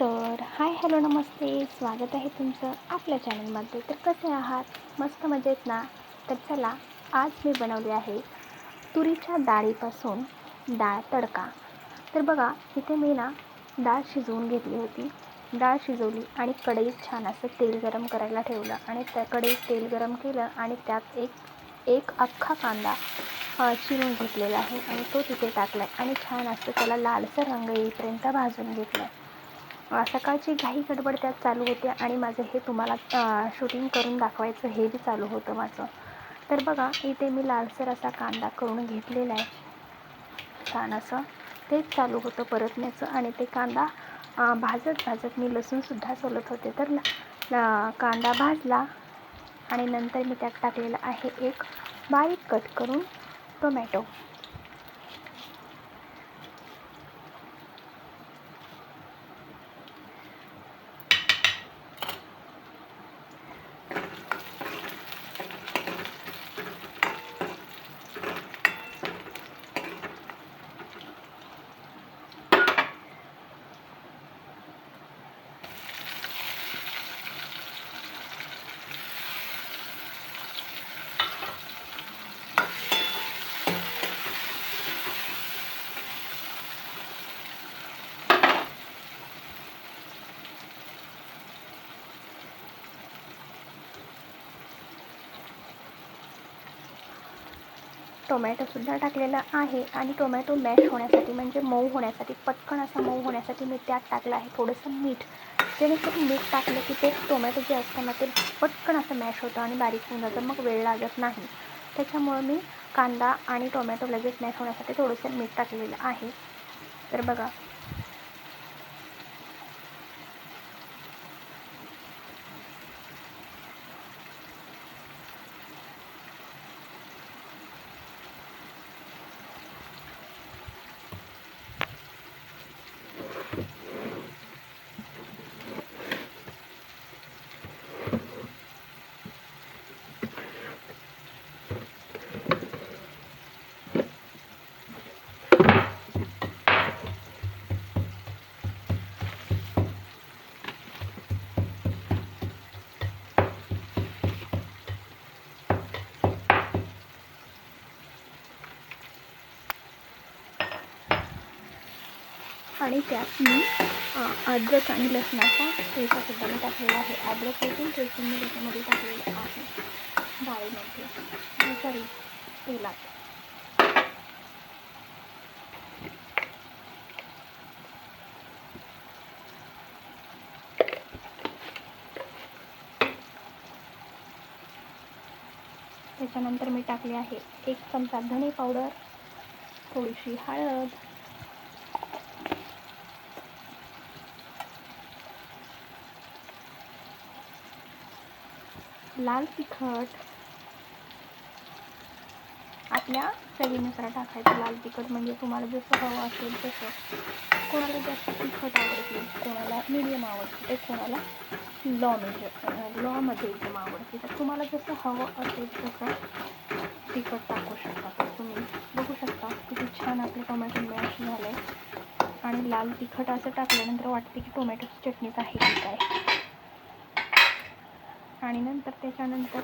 तर hi hello नमस्ते, स्वागत आहे तुमचं आपल्या चॅनलमध्ये. तर कसे आहात? मस्त मजेत ना? तर चला, आज मी बनवली आहे तुरीच्या डाळीपासून डाळ तडका. तर बघा, इथे मी ना डाळ शिजवून घेतली होती. डाळ शिजवली आणि कढईत छान असं तेल गरम करायला ठेवलं आणि त्या कढईत तेल गरम केलं आणि त्यात एक अख्खा कांदा चिरून घेतलेला आहे आणि तो तिथे टाकला आहे आणि छान असं त्याला लालसर रंग येईपर्यंत भाजून घेतलं आहे. सकाळची घाई गडबड त्यात चालू होते आणि माझं हे तुम्हाला शूटिंग करून दाखवायचं हे बी चालू होतं माझं. तर बघा, इथे मी लालसर असा कांदा करून घेतलेला आहे. छान असं तेच चालू होतं परतण्याचं आणि ते कांदा भाजत मी लसूणसुद्धा सोलत होते. तर कांदा भाजला आणि नंतर मी त्यात टाकलेलं आहे एक बारीक कट करून टोमॅटो. टोमॅटोसुद्धा टाकलेला आहे आणि टोमॅटो मॅश होण्यासाठी म्हणजे मऊ होण्यासाठी, पटकन असं मऊ होण्यासाठी मी त्यात टाकलं आहे थोडंसं मीठ. जेणेकरून मीठ टाकलं की ते टोमॅटो जे असतं ना ते पटकन असं मॅश होतं आणि बारीक होऊन जातं, मग वेळ लागत नाही. त्याच्यामुळं मी कांदा आणि टोमॅटो लगेच मॅश होण्यासाठी थोडंसं मीठ टाकलेलं आहे. तर बघा, आणि त्यात मी अद्रक आणि लसणाचा पेस्टसुद्धा मी टाकलेला आहे. अद्रक लसूण पेस्ट मी त्याच्यामध्ये टाकलेलं आहे डाळीमध्ये, सॉरी तेलात. त्याच्यानंतर मी टाकले आहे 1 चमचा धणे पावडर, थोडीशी हळद, लाल तिखट आपल्या चवीनुसार टाकायचं. लाल तिखट म्हणजे तुम्हाला जसं हवं असेल तसं. कोणाला जास्त तिखट आवडते, कोणाला मीडियम आवडते, तर कोणाला लॉमध्ये एकदम आवडते. तर तुम्हाला जसं हवं असेल तसं तिखट टाकू शकता. तर तुम्ही बघू शकता किती छान आपलं टोमॅटो मॅश झालं आहे आणि लाल तिखट असं टाकल्यानंतर वाटते की टोमॅटोची चटणीच आहे की काय. आणि नंतर त्याच्यानंतर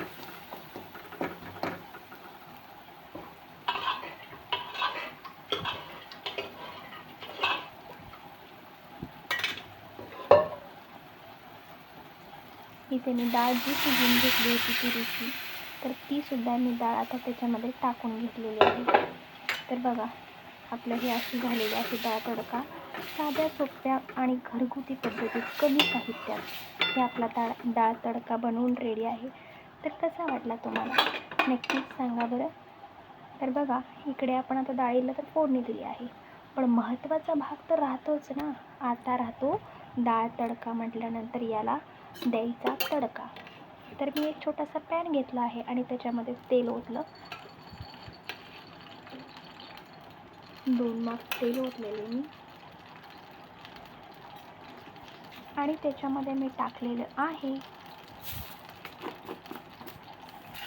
इथे मी डाळ जी शिजवून घेतली होती तुरीची, तर तीसुद्धा मी डाळ आता त्याच्यामध्ये टाकून घेतलेली आहे. तर बघा, आपलं हे अशी झालेली आहे डाळ तडका. साध्या सोप्या आणि घरगुती पद्धतीत कमी साहित्यात हे आपला डाळ तडका बनवून रेडी आहे. तर कसा वाटला तुम्हाला नक्कीच सांगा बरं. तर बघा, इकडे आपण आता डाळीला तर फोडणी दिली आहे, पण महत्त्वाचा भाग तर राहतोच ना. आता राहतो डाळ तडका म्हटल्यानंतर याला द्यायचा तडका. तर मी एक छोटासा पॅन घेतला आहे आणि त्याच्यामध्ये तेल ओतलं. 2 माप तेल ओतलेले मी आणि त्याच्यामध्ये मी टाकलेलं आहे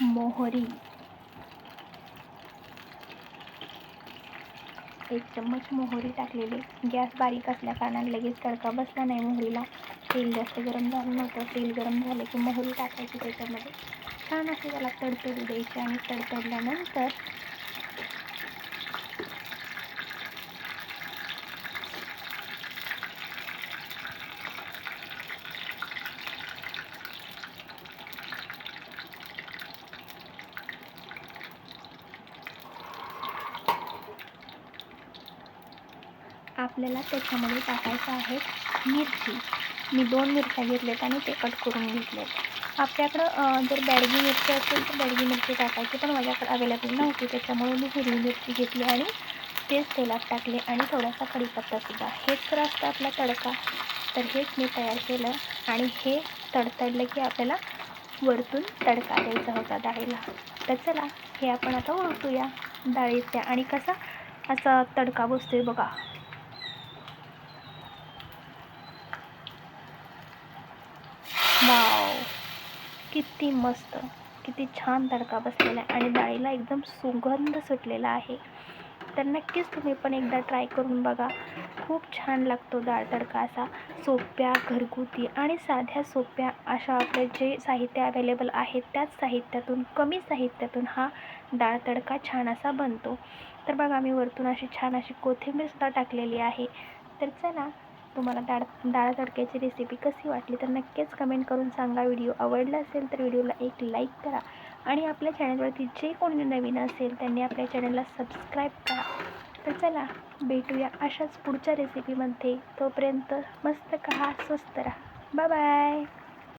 मोहरी, 1 चम्मच मोहरी टाकलेली. गॅस बारीक असल्या कारणाने लगेच तडका बसला नाही मोहरीला. तेल जास्त गरम झालं नव्हतं. तेल गरम झालं की मोहरी टाकायची त्याच्यामध्ये. छान असे त्याला तडतडू द्यायचे आणि तडतडल्यानंतर आपल्याला त्याच्यामध्ये टाकायचं आहे मिरची. मी 2 मिरच्या घेतल्यात आणि ते कट करून घेतलेत. आपल्याकडं जर बॅडगी मिरची असेल तर बॅडगी मिरची टाकायची, पण माझ्याकडे अवेलेबल नव्हती त्याच्यामुळे मी हिरवी मिरची घेतली आणि तेच तेलात टाकले आणि थोडासा कढीपत्तासुद्धा. हेच तर असतं आपला तडका. तर हेच मी तयार केलं आणि हे तडतडलं की आपल्याला वरतून तडका द्यायचा होता डाळीला. तर चला हे आपण आता ओळखूया डाळीच्या आणि कसा असा तडका बसतोय बघा. वाव, किती मस्त, किती छान तडका बसलेला आहे आणि डाळीला एकदम सुगंध सुटलेला आहे. तर नक्कीच तुम्ही पण एकदा ट्राय करून बघा. खूप छान लागतो डाळ तडका असा सोप्या, घरगुती आणि साध्या सोप्या अशा आपले जे साहित्य अवेलेबल आहेत त्याच साहित्यातून, कमी साहित्यातून हा डाळ तडका छान असा बनतो. तर बघा मी वरतून अशी छान अशी कोथिंबीरसुद्धा टाकलेली आहे. तर चला, तुम्हाला डाळ तडक्याची रेसिपी कशी वाटली तर नक्कीच कमेंट करून सांगा. व्हिडिओ आवडला असेल तर व्हिडिओला एक लाईक करा आणि आपल्या चॅनलवरती जे कोणी नवीन असेल त्यांनी आपल्या चॅनलला सबस्क्राईब करा. तर चला भेटूया अशाच पुढच्या रेसिपीमध्ये. तोपर्यंत मस्त खा, स्वस्त राहा. Bye bye.